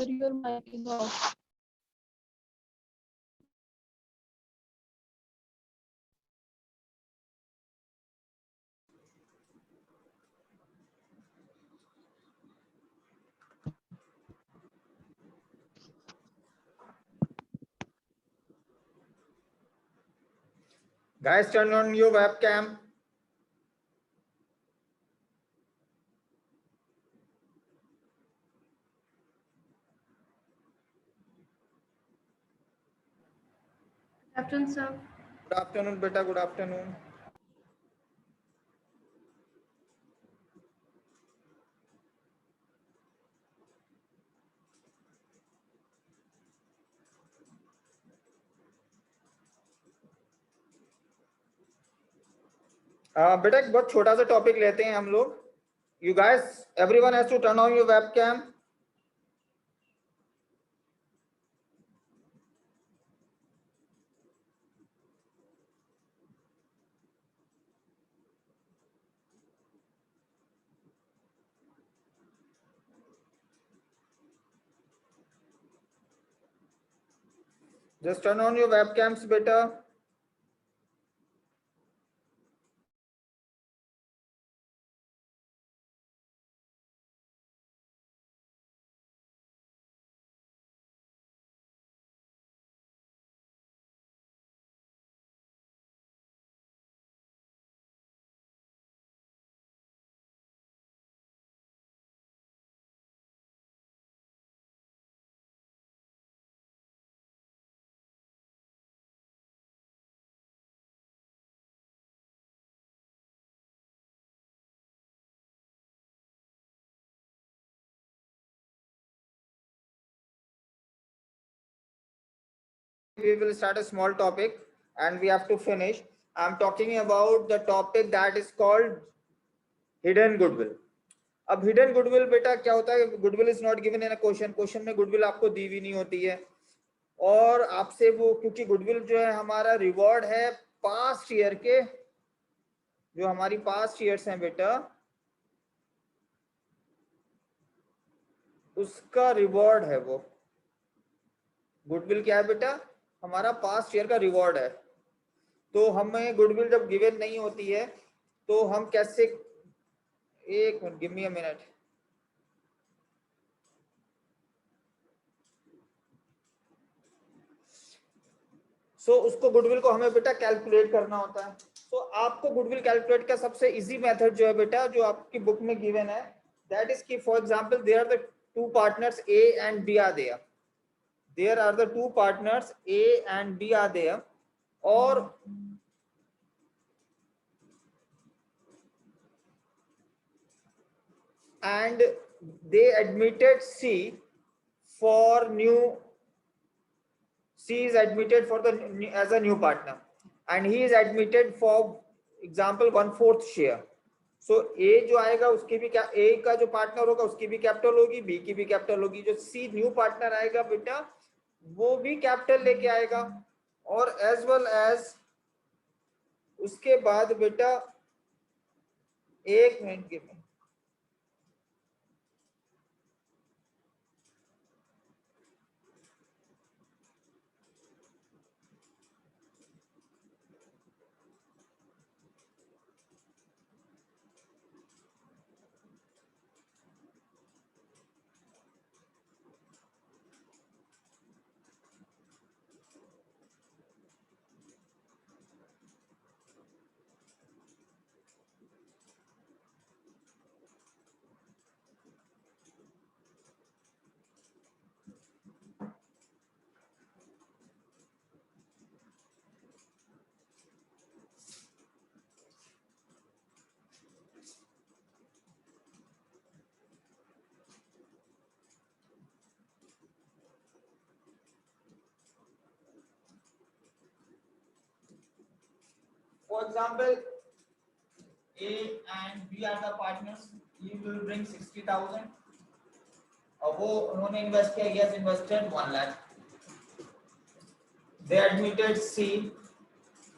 Your mic is off. Guys, turn on your webcam. Good afternoon, sir. Good afternoon, beta. Good afternoon. बेटा एक बहुत छोटा सा topic लेते हैं हम लोग. You guys, everyone has to turn on your webcam. Just turn on your webcams, beta. We will start a small topic and we have to finish. I'm talking about the topic that is called hidden goodwill. अब hidden goodwill बेटा क्या होता है? Goodwill is not given in a question में goodwill आपको दी हुई नहीं होती है और आपसे वो, क्योंकि गुडविल जो है हमारा रिवॉर्ड है पास्ट ईयर के, जो हमारी पास्ट ईयर्स हैं बेटा, उसका रिवॉर्ड है वो. गुडविल क्या है बेटा? हमारा पास्ट ईयर का रिवॉर्ड है. तो हमें गुडविल जब गिवन नहीं होती है तो हम कैसे, एक minute, give me a minute. So उसको गुडविल को हमें बेटा कैलकुलेट करना होता है. तो आपको गुडविल कैलकुलेट का सबसे इजी मेथड जो है बेटा, जो आपकी बुक में गिवन है, दैट इज कि for example there are the two partners A and B are there. There are the two partners A and B are there, or and they admitted C for new. C is admitted for the as a new partner, and he is admitted for example 1/4 share. So A जो आएगा उसकी भी क्या, A का जो partner होगा उसकी भी कैपिटल होगी, B की भी कैपिटल होगी. जो C न्यू पार्टनर आएगा बेटा वो भी कैपिटल लेके आएगा. और एज वेल एज उसके बाद बेटा, एक मिनट के, for example A and B are the partners. He will bring 60,000. और वो उन्होंने इन्वेस्ट किया, yes invested 1 lakh. They admitted C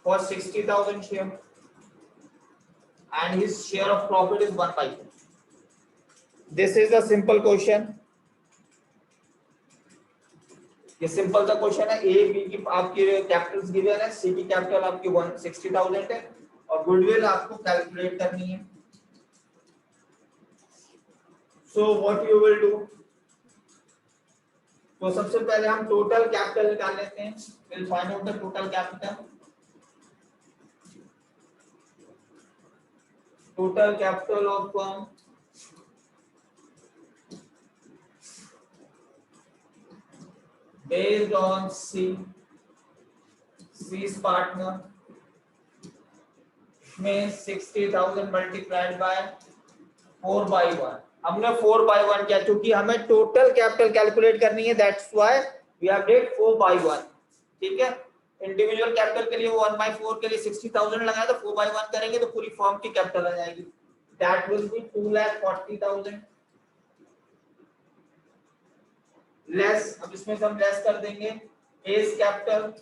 for 60,000 share and his share of profit is 1/5. This is a simple question. ये simple सा question है। A B की आपकी Capitals given है, सी की कैपिटल आपकी 160,000 है और गुडविल आपको कैलकुलेट करनी है। So what you will do, तो सबसे पहले हम टोटल कैपिटल निकाल लेते हैं। Will find out the total capital. Total capital of firm based on C's partner में 60,000 मल्टीप्लाइड बाय 4/1। हमने 4/1 किया क्योंकि हमें टोटल कैपिटल कैलकुलेट करनी है, that's why we have did 4/1। ठीक है, इंडिविजुअल कैपिटल के लिए 1/4 के लिए 60,000 लगाया, तो 4/1 करेंगे तो पूरी फर्म की कैपिटल आ जाएगी, दैट विल बी 2,40,000 लेस। अब इसमें से हम लेस कर देंगे एज कैपिटल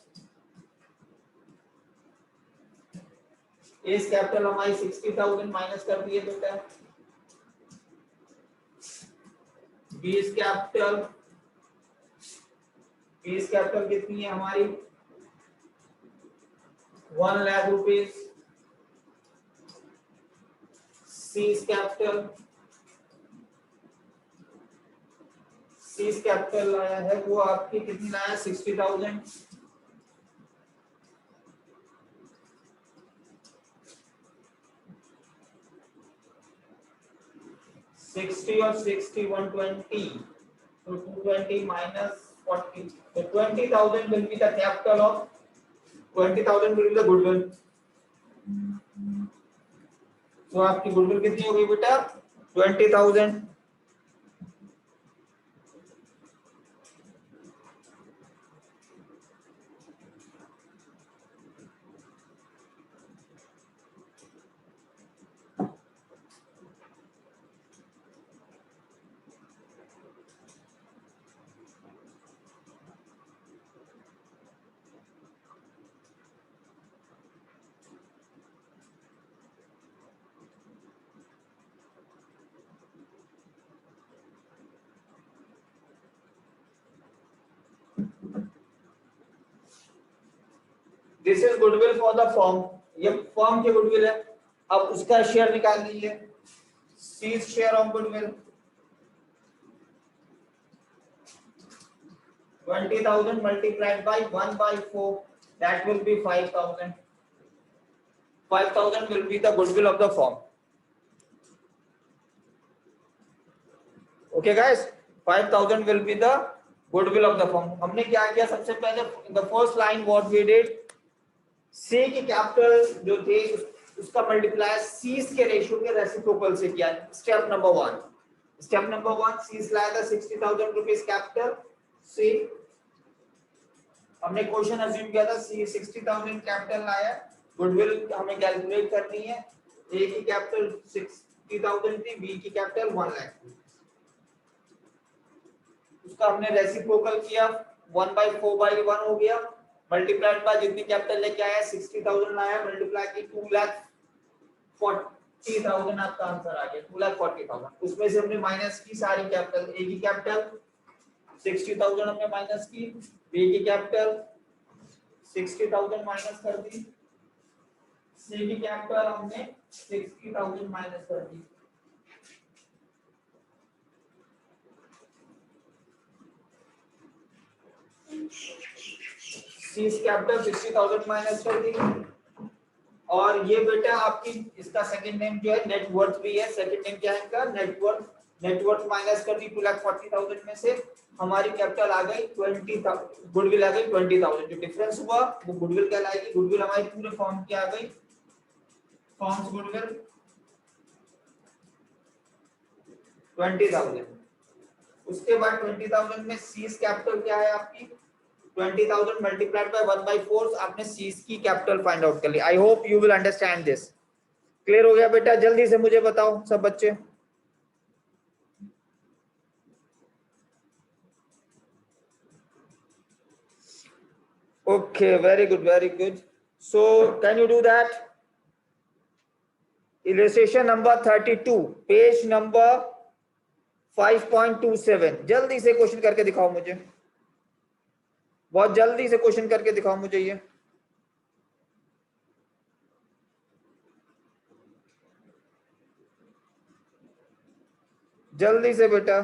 हमारी 60,000 माइनस कर दिए बेटा। बीस कैपिटल कितनी है हमारी 1 लाख रुपीज। सीज कैपिटल लाया है वो आपकी कितनी लाया 60,000। 60 और 60 120, so 220 minus 40, so 20,000 will be the capital of 20,000 will be the goodwill। so आपकी goodwill कितनी हो गई बेटा 20,000। This is goodwill for the firm, ये फर्म की गुडविल है। अब उसका शेयर निकाल लीजिए, C's share of goodwill 20,000 multiplied by 1/4, that will be 5,000। 5,000 will be the goodwill of the firm। okay guys, 5,000 will be the goodwill of the firm। हमने क्या किया सबसे पहले, the first line what we did, सी की capital जो थे उसका multiply seize के रेशियो के रेसिप्रोकल से किया। स्टेप नंबर 1 सीज लाया था 60,000 रुपीज कैपिटल। सी हमने क्वेश्चन अज्यूम किया था सी 60,000 कैपिटल लाया, गुडविल हमें कैलकुलेट करनी है। ए की कैपिटल 60,000 थी, बी की कैपिटल 1 लाख, उसका हमने रेसिप्रोकल किया 1/4/1 हो गया, मल्टीप्लाइड बाय जितनी कैपिटल लेके आया 60,000 लाया, मल्टीप्लाई की 2,40,000 आपका आंसर आ गया 2,40,000। उसमें से हमने माइनस की सारी कैपिटल, ए की कैपिटल 60,000 हमने माइनस की, बी की कैपिटल 60,000 माइनस कर दी, सी की कैपिटल हमने 60,000 माइनस कर दी। सीज कैपिटल 60,000 माइनस कर दी। और ये बेटा आपकी इसका सेकंड नेम जो है नेटवर्थ भी है, सेकंड नेम क्या है इनका नेटवर्थ माइनस कर दी 2,40,000 में से हमारी कैपिटल आ गई 20,000, गुडविल आ गई 20,000। जो डिफरेंस हुआ वो गुडविल कहलाएगी। गुडविल हमारी पूरे फॉर्म की आ गई, फॉर्म्स गुडविल 20,000। उसके बाद 20,000 में सीज कैपिटल क्या है आपकी 20,000 मल्टीप्लाइड बाय 1/4, आपने सीज की कैपिटल फाइंड आउट कर ली। I hope you will understand this. Clear हो गया बेटा? जल्दी से मुझे बताओ सब बच्चे। Okay, very good. So can you do that? Illustration number 32, page number 5.27। जल्दी से क्वेश्चन करके दिखाओ मुझे। बहुत जल्दी से क्वेश्चन करके दिखाओ मुझे ये। जल्दी से बेटा।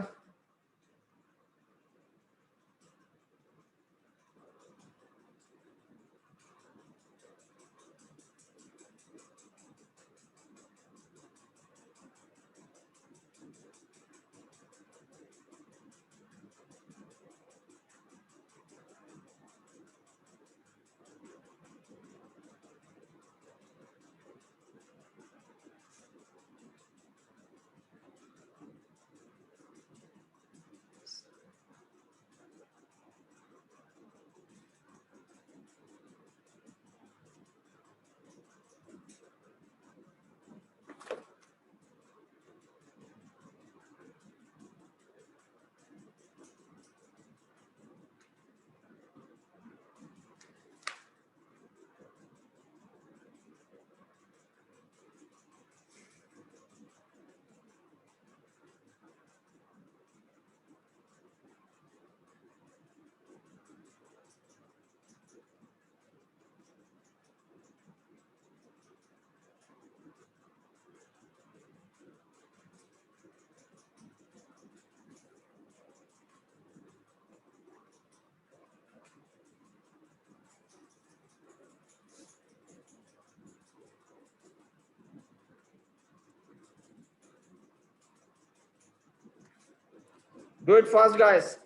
Do it fast, guys.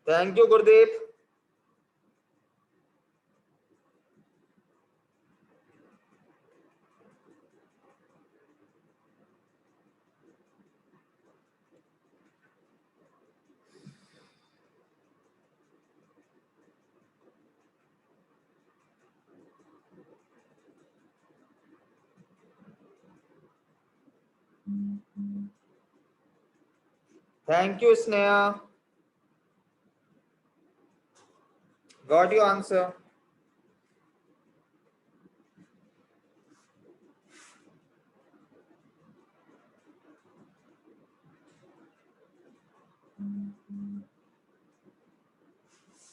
Thank you, Gurdeep. Thank you, Sneha. Got your answer.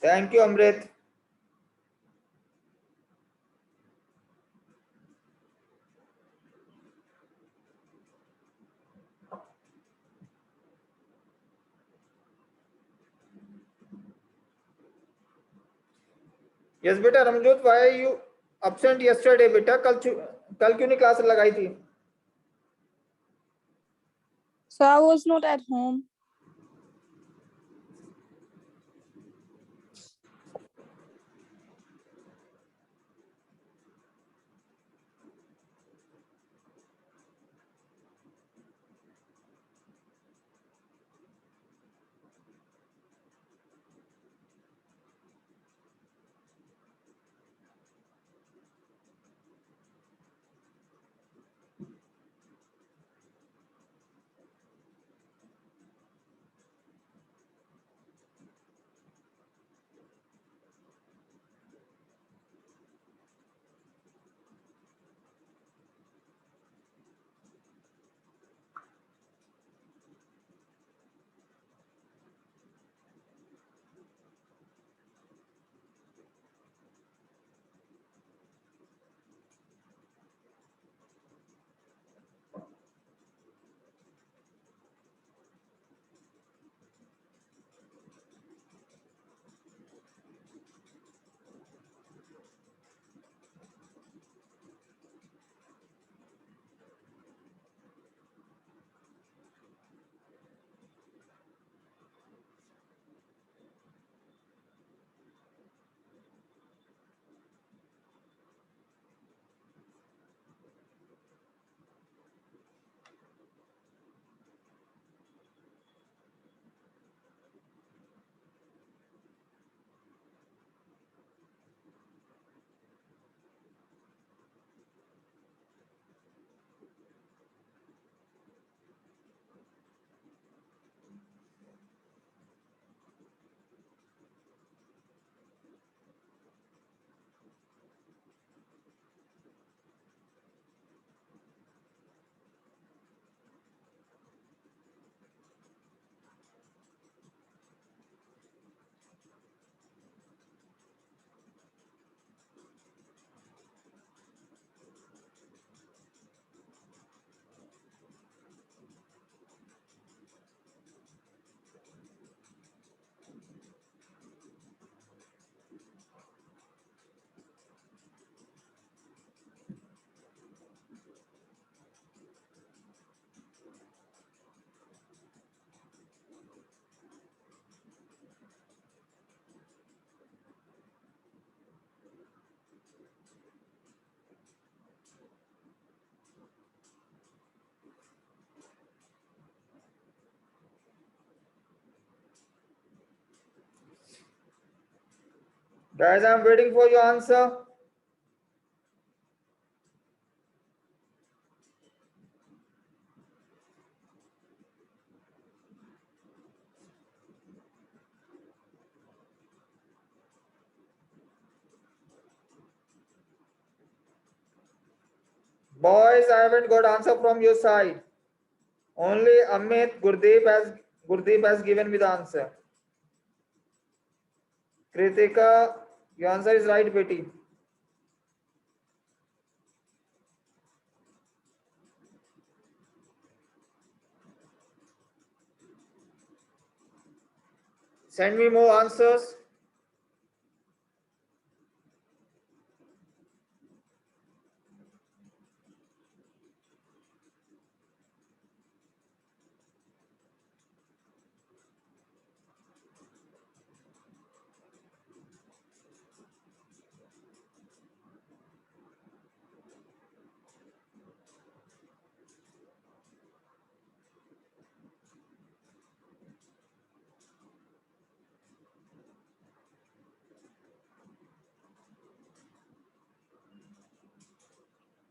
Thank you, Amrit. Yes, बेटा रमजोत, why are you absent yesterday बेटा? कल क्यों नहीं क्लास लगाई थी? So I was not at home. Guys, I'm waiting for your answer. Boys, I haven't got answer from your side. Only Amit Gurdeep has given me the answer. Kritika, your answer is right, Betty. Send me more answers.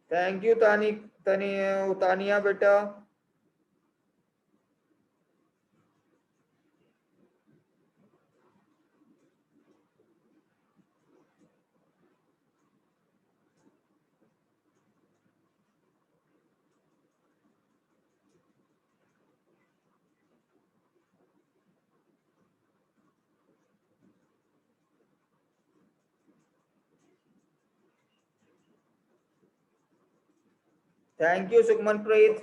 Thank you, Tania, beta. Thank you, Sukhmanpreet.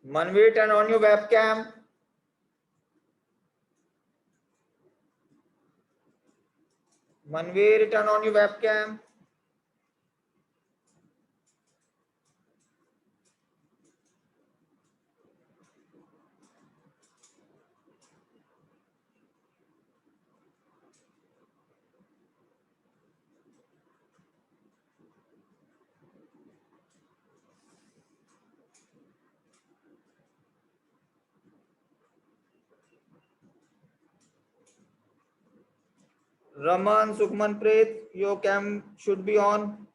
Manveer, turn on your webcam. Manveer, turn on your webcam. Raman, Sukhmanpreet, your cam should be on.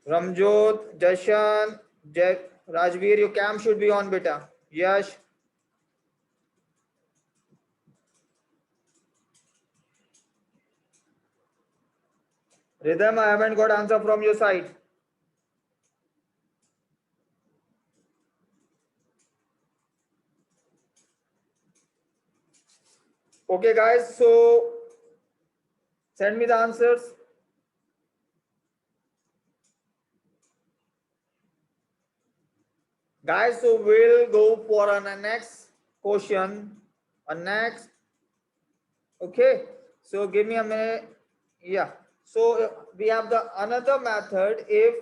Ramjot, Jashan, Rajveer, your cam should be on, beta. Yash. Rhythm, I haven't got answer from your side. Okay, guys, so send me the answers. Guys, so we'll go for a next question. Next. Okay, so give me a minute. Yeah. So we have the another method. If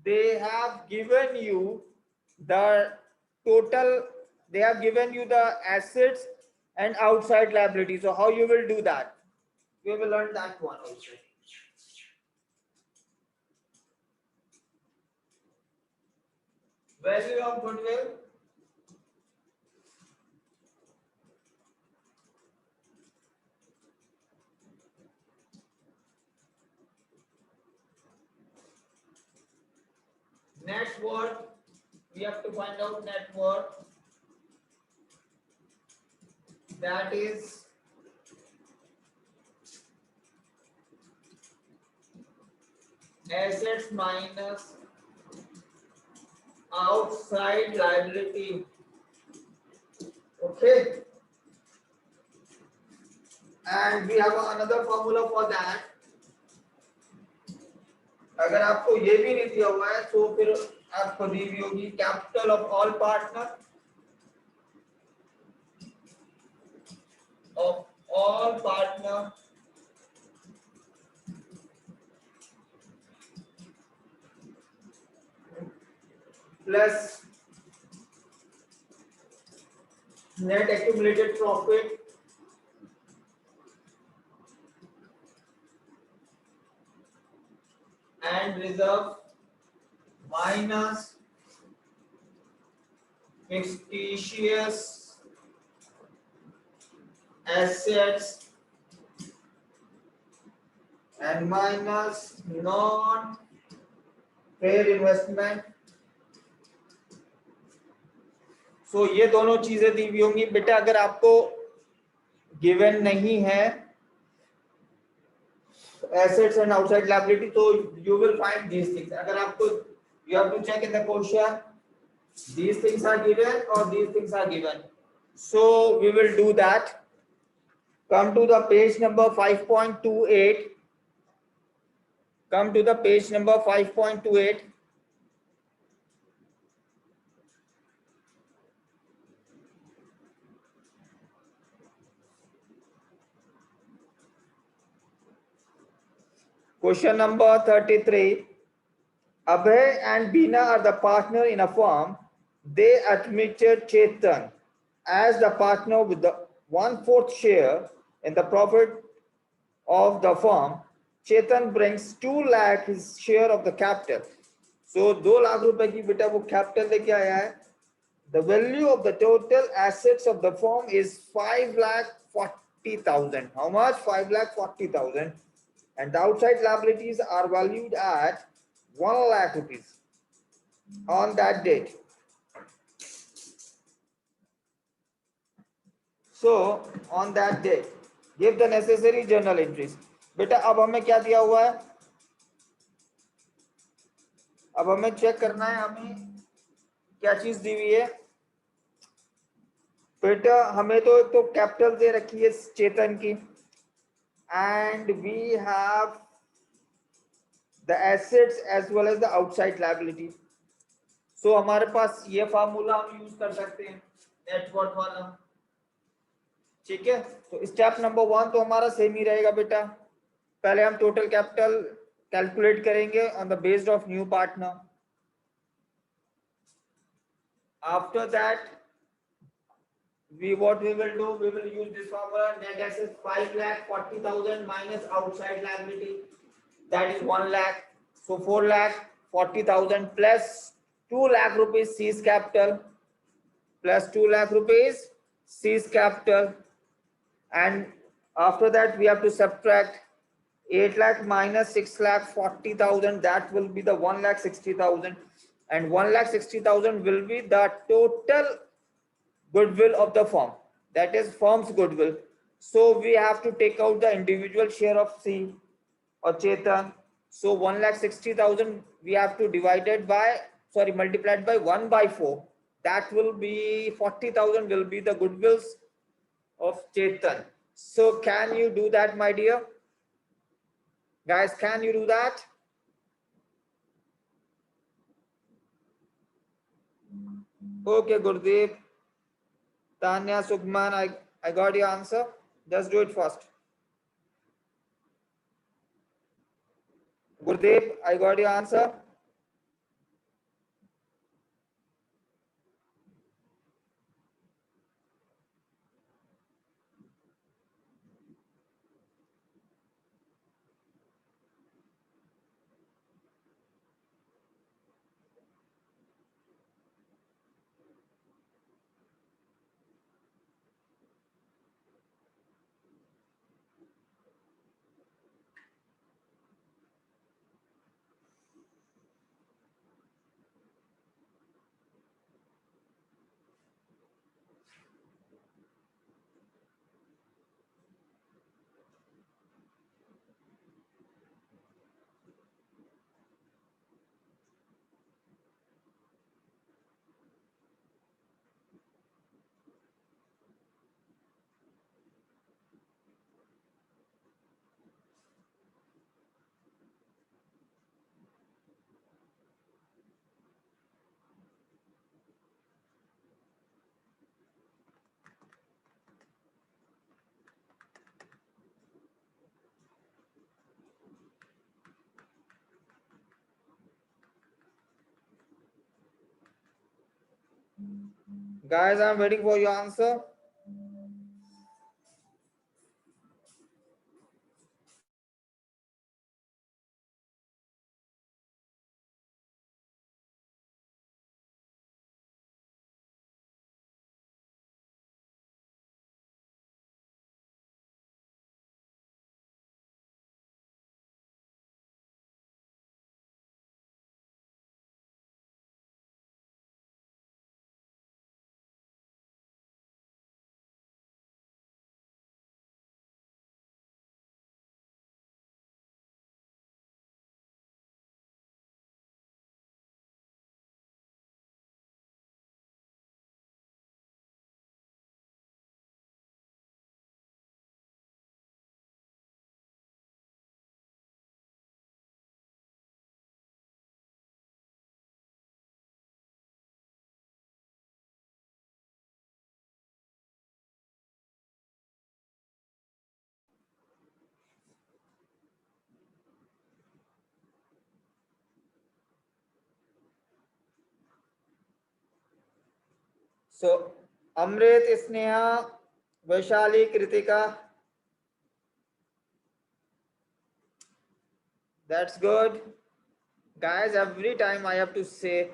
they have given you the total, they have given you the assets and outside liability. So how you will do that? We will learn that one also. Value of goodwill. Net worth. We have to find out net worth. That is assets minus outside liability. Okay, and we have another formula for that. अगर आपको ये भी नहीं दिया हुआ है तो फिर आपको दी हुई होगी capital of all partner plus net accumulated profit and reserve minus fictitious assets and minus non fair investment. सो ये दोनों चीजें दी हुई होंगी बेटा। अगर आपको गिवन नहीं है assets and outside liability, so you will find these things. अगर आपको you have to check in the question these things are given or these things are given. So we will do that. Come to the page number 5.28. Come to the page number 5.28. Question number 33. Abhay and Beena are the partner in a firm. They admitted Chetan as the partner with the 1/4 share in the profit of the firm. Chetan brings 2 lakh his share of the capital. So 2 lakh रुपए की बेटा वो capital लेके आया है. The value of the total assets of the firm is 5,40,000. How much? 5,40,000. And the outside liabilities are valued at 1 lakh rupees on that date. So on that date, give the necessary journal entries. बेटा अब हमें क्या दिया हुआ है? अब हमें check करना है हमें क्या चीज दी हुई है बेटा। हमें तो एक तो कैपिटल दे रखी है चेतन की and we have the assets as well as the outside liability. So हमारे पास ये फार्मूला हम यूज कर सकते हैं नेट वर्थ वाला, ठीक है। तो स्टेप नंबर 1 तो हमारा सेम ही रहेगा बेटा। पहले हम टोटल कैपिटल कैलकुलेट करेंगे on the based of new partner. After that what we will do, we will use this formula, net assets 5,40,000 minus outside liability, that is 1 lakh. So 4,40,000 plus 2 lakh rupees seized capital, plus 2 lakh rupees seized capital, and after that we have to subtract 8 lakh minus 6,40,000, that will be the 1,60,000, and 1,60,000 will be the total goodwill of the firm, that is firm's goodwill. So we have to take out the individual share of C or Chetan. So 1,60,000 we have to divided by, sorry, multiplied by 1/4. That will be 40,000 will be the goodwills of Chetan. So can you do that, my dear guys? Can you do that? Okay, Gurdeep, Tanya, Sugman, I got your answer. Just do it first. Gurdeep, I got your answer. Guys, I'm waiting for your answer. So, Amrit, Sneha, Vaishali, Kritika. That's good. Guys, every time I have to say,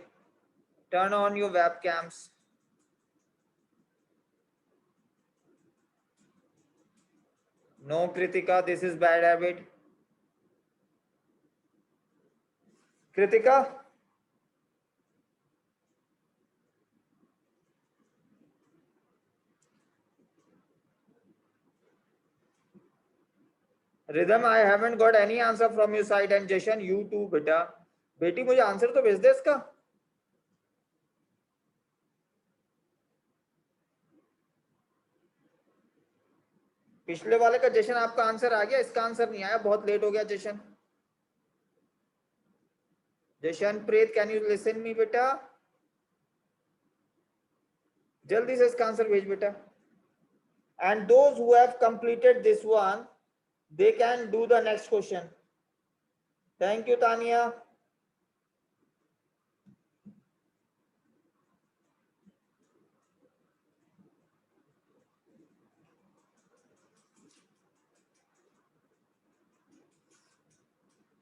turn on your webcams. No, Kritika, this is bad habit. Kritika? Rhythm, I haven't got any answer from your side, and Jashan, you too, beta. बेटी मुझे answer तो भेज दे इसका. पिछले वाले का जशन आपका answer आ गया, इसका आंसर नहीं आया, बहुत लेट हो गया जशन. जशन प्रीत, कैन यू लिसन मी बेटा? जल्दी से इसका आंसर भेज बेटा. And those who have completed this one, they can do the next question. Thank you, Tania.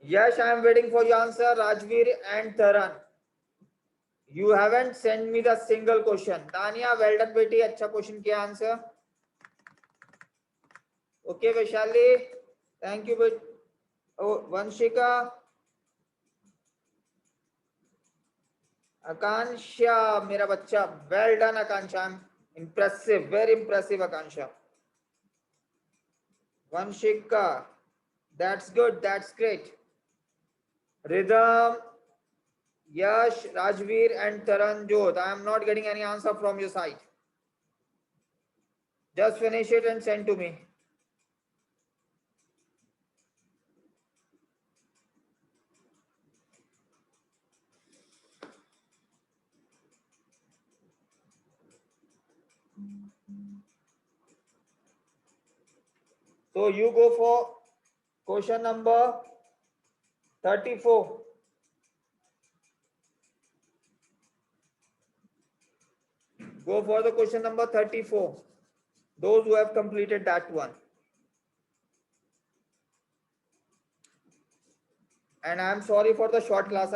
Yes, I am waiting for your answer, Rajveer and Taran. You haven't sent me the single question. Tania, well done, बेटी, अच्छा question किया answer. Okay, Vaishali, thank you, but oh, Vanshika, Akansha, मेरा बच्चा, well done, Akansha. I'm impressive, very impressive, Akansha. Vanshika, that's good, that's great. Rhythm, Yash, Rajveer, and Taranjot. I am not getting any answer from your side. Just finish it and send to me. So you go for question number 34. Go for the question number 34. Those who have completed that one. And I am sorry for the short class.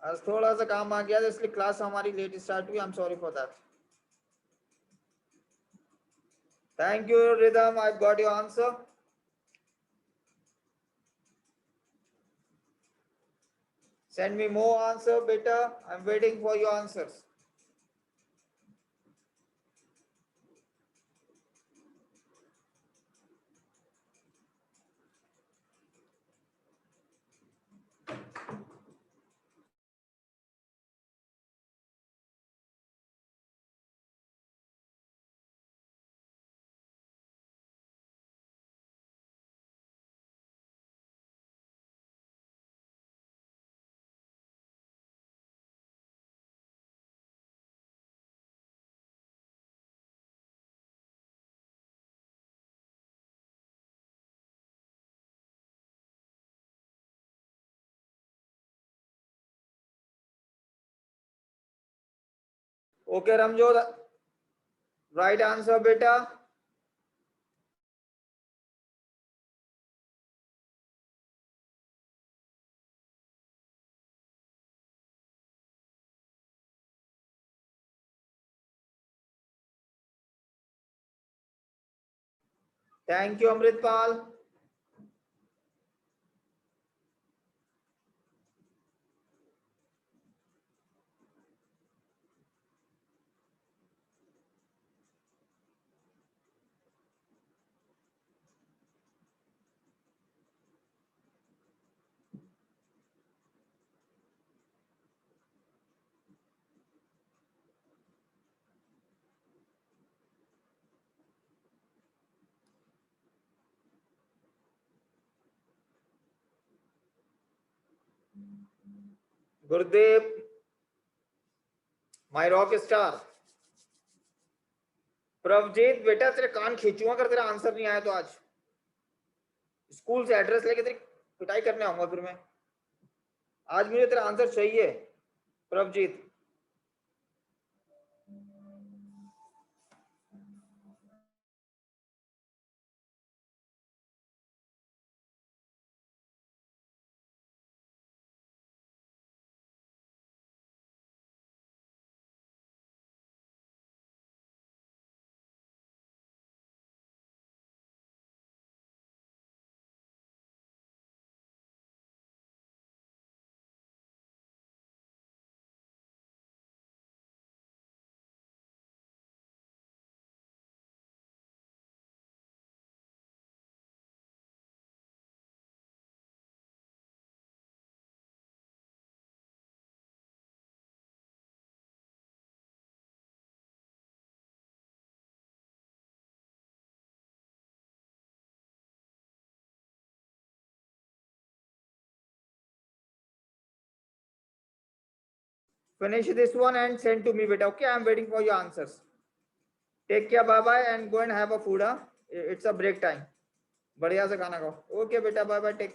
आज थोड़ा सा काम आ गया था इसलिए class हमारी let start हुई. I am sorry for that. Thank you, Rhythm. I've got your answer. Send me more answer, beta. I'm waiting for your answers. Okay, Ramjot, right answer, beta. Thank you, Amritpal. Gurdev, my rock star. Prabhjeet बेटा तेरे कान खींचूंगा अगर तेरा answer नहीं आया तो आज school से address लेके तेरी पिटाई करने आऊंगा फिर मैं। आज मुझे तेरा आंसर चाहिए Prabhjeet. Finish this one and send to me beta. Okay, I am waiting for your answers. Take care, bye bye and go and have a food. It's a break time. बढ़िया से खाना खाओ. Okay बेटा, bye bye, take care.